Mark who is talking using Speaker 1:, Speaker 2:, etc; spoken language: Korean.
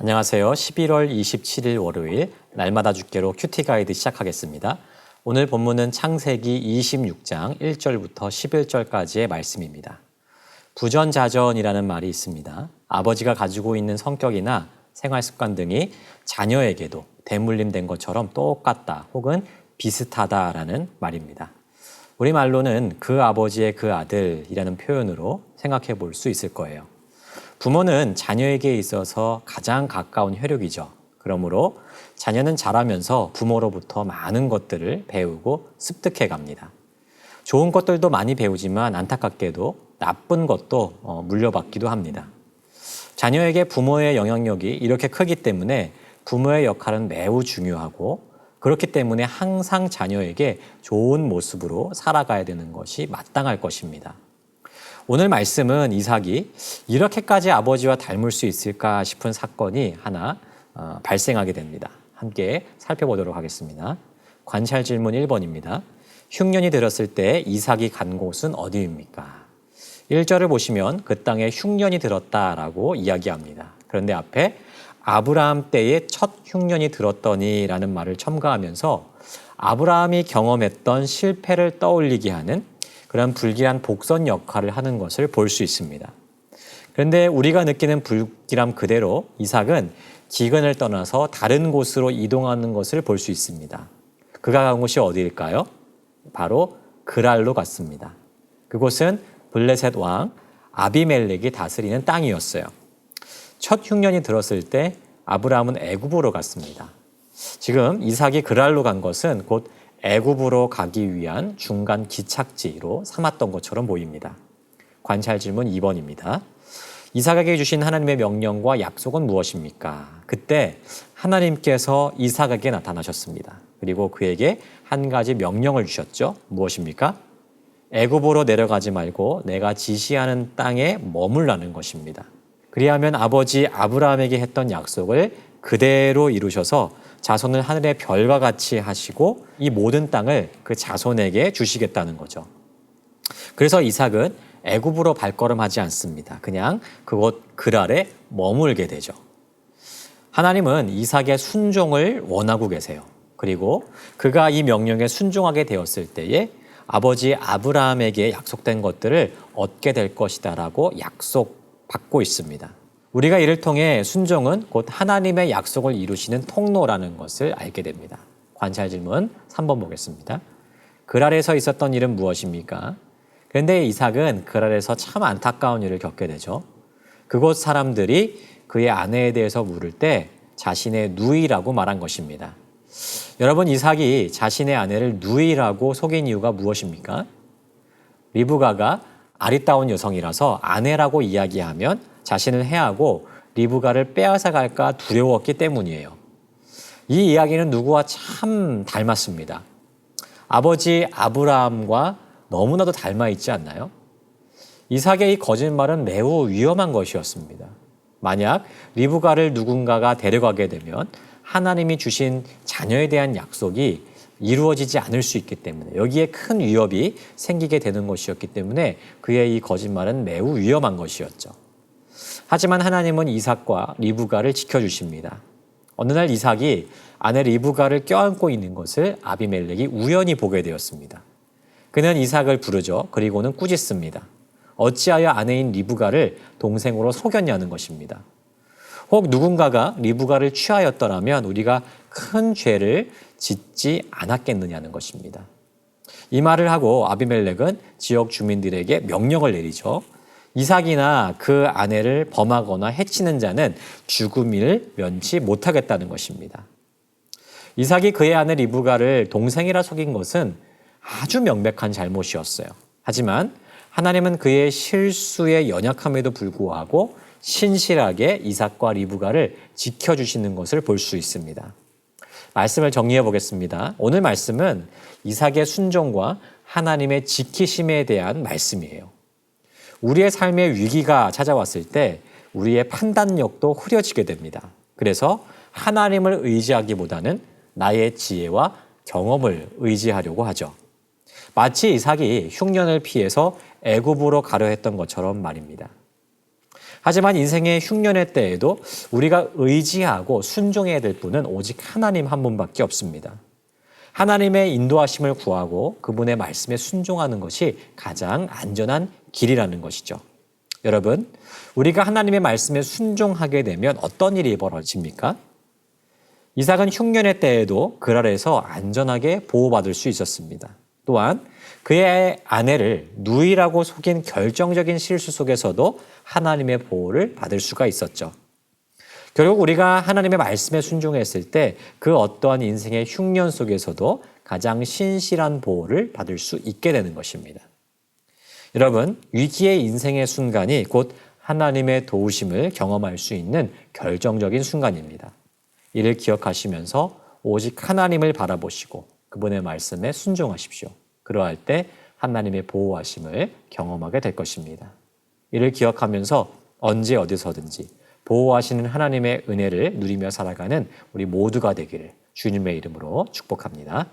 Speaker 1: 안녕하세요. 11월 27일 월요일 날마다 죽게로 큐티 가이드 시작하겠습니다. 오늘 본문은 창세기 26장 1절부터 11절까지의 말씀입니다. 부전자전이라는 말이 있습니다. 아버지가 가지고 있는 성격이나 생활 습관 등이 자녀에게도 대물림된 것처럼 똑같다 혹은 비슷하다라는 말입니다. 우리말로는 그 아버지의 그 아들이라는 표현으로 생각해 볼 수 있을 거예요. 부모는 자녀에게 있어서 가장 가까운 혈육이죠. 그러므로 자녀는 자라면서 부모로부터 많은 것들을 배우고 습득해 갑니다. 좋은 것들도 많이 배우지만 안타깝게도 나쁜 것도 물려받기도 합니다. 자녀에게 부모의 영향력이 이렇게 크기 때문에 부모의 역할은 매우 중요하고 그렇기 때문에 항상 자녀에게 좋은 모습으로 살아가야 되는 것이 마땅할 것입니다. 오늘 말씀은 이삭이 이렇게까지 아버지와 닮을 수 있을까 싶은 사건이 하나 발생하게 됩니다. 함께 살펴보도록 하겠습니다. 관찰 질문 1번입니다. 흉년이 들었을 때 이삭이 간 곳은 어디입니까? 1절을 보시면 그 땅에 흉년이 들었다라고 이야기합니다. 그런데 앞에 아브라함 때에 첫 흉년이 들었더니라는 말을 첨가하면서 아브라함이 경험했던 실패를 떠올리게 하는 그런 불길한 복선 역할을 하는 것을 볼 수 있습니다. 그런데 우리가 느끼는 불길함 그대로 이삭은 기근을 떠나서 다른 곳으로 이동하는 것을 볼 수 있습니다. 그가 간 곳이 어디일까요? 바로 그랄로 갔습니다. 그곳은 블레셋 왕 아비멜렉이 다스리는 땅이었어요. 첫 흉년이 들었을 때 아브라함은 애굽으로 갔습니다. 지금 이삭이 그랄로 간 것은 곧 애굽으로 가기 위한 중간 기착지로 삼았던 것처럼 보입니다. 관찰 질문 2번입니다. 이삭에게 주신 하나님의 명령과 약속은 무엇입니까? 그때 하나님께서 이삭에게 나타나셨습니다. 그리고 그에게 한 가지 명령을 주셨죠. 무엇입니까? 애굽으로 내려가지 말고 내가 지시하는 땅에 머물라는 것입니다. 그리하면 아버지 아브라함에게 했던 약속을 그대로 이루셔서 자손을 하늘의 별과 같이 하시고 이 모든 땅을 그 자손에게 주시겠다는 거죠. 그래서 이삭은 애굽으로 발걸음하지 않습니다. 그냥 그곳 그랄에 머물게 되죠. 하나님은 이삭의 순종을 원하고 계세요. 그리고 그가 이 명령에 순종하게 되었을 때에 아버지 아브라함에게 약속된 것들을 얻게 될 것이다라고 약속받고 있습니다. 우리가 이를 통해 순종은 곧 하나님의 약속을 이루시는 통로라는 것을 알게 됩니다. 관찰 질문 3번 보겠습니다. 그랄에서 있었던 일은 무엇입니까? 그런데 이삭은 그랄에서 참 안타까운 일을 겪게 되죠. 그곳 사람들이 그의 아내에 대해서 물을 때 자신의 누이라고 말한 것입니다. 여러분, 이삭이 자신의 아내를 누이라고 속인 이유가 무엇입니까? 리브가가 아리따운 여성이라서 아내라고 이야기하면 자신을 해하고 리브가를 빼앗아 갈까 두려웠기 때문이에요. 이 이야기는 누구와 참 닮았습니다. 아버지 아브라함과 너무나도 닮아 있지 않나요? 이삭의 이 거짓말은 매우 위험한 것이었습니다. 만약 리브가를 누군가가 데려가게 되면 하나님이 주신 자녀에 대한 약속이 이루어지지 않을 수 있기 때문에 여기에 큰 위협이 생기게 되는 것이었기 때문에 그의 이 거짓말은 매우 위험한 것이었죠. 하지만 하나님은 이삭과 리브가를 지켜주십니다. 어느 날 이삭이 아내 리브가를 껴안고 있는 것을 아비멜렉이 우연히 보게 되었습니다. 그는 이삭을 부르죠. 그리고는 꾸짖습니다. 어찌하여 아내인 리브가를 동생으로 속였냐는 것입니다. 혹 누군가가 리브가를 취하였더라면 우리가 큰 죄를 짓지 않았겠느냐는 것입니다. 이 말을 하고 아비멜렉은 지역 주민들에게 명령을 내리죠. 이삭이나 그 아내를 범하거나 해치는 자는 죽음을 면치 못하겠다는 것입니다. 이삭이 그의 아내 리브가를 동생이라 속인 것은 아주 명백한 잘못이었어요. 하지만 하나님은 그의 실수의 연약함에도 불구하고 신실하게 이삭과 리브가를 지켜주시는 것을 볼 수 있습니다. 말씀을 정리해 보겠습니다. 오늘 말씀은 이삭의 순종과 하나님의 지키심에 대한 말씀이에요. 우리의 삶에 위기가 찾아왔을 때 우리의 판단력도 흐려지게 됩니다. 그래서 하나님을 의지하기보다는 나의 지혜와 경험을 의지하려고 하죠. 마치 이삭이 흉년을 피해서 애굽으로 가려 했던 것처럼 말입니다. 하지만 인생의 흉년의 때에도 우리가 의지하고 순종해야 될 분은 오직 하나님 한 분밖에 없습니다. 하나님의 인도하심을 구하고 그분의 말씀에 순종하는 것이 가장 안전한 길이라는 것이죠. 여러분, 우리가 하나님의 말씀에 순종하게 되면 어떤 일이 벌어집니까? 이삭은 흉년의 때에도 그 아래에서 안전하게 보호받을 수 있었습니다. 또한 그의 아내를 누이라고 속인 결정적인 실수 속에서도 하나님의 보호를 받을 수가 있었죠. 결국 우리가 하나님의 말씀에 순종했을 때 그 어떠한 인생의 흉년 속에서도 가장 신실한 보호를 받을 수 있게 되는 것입니다. 여러분, 위기의 인생의 순간이 곧 하나님의 도우심을 경험할 수 있는 결정적인 순간입니다. 이를 기억하시면서 오직 하나님을 바라보시고 그분의 말씀에 순종하십시오. 그러할 때 하나님의 보호하심을 경험하게 될 것입니다. 이를 기억하면서 언제 어디서든지 보호하시는 하나님의 은혜를 누리며 살아가는 우리 모두가 되기를 주님의 이름으로 축복합니다.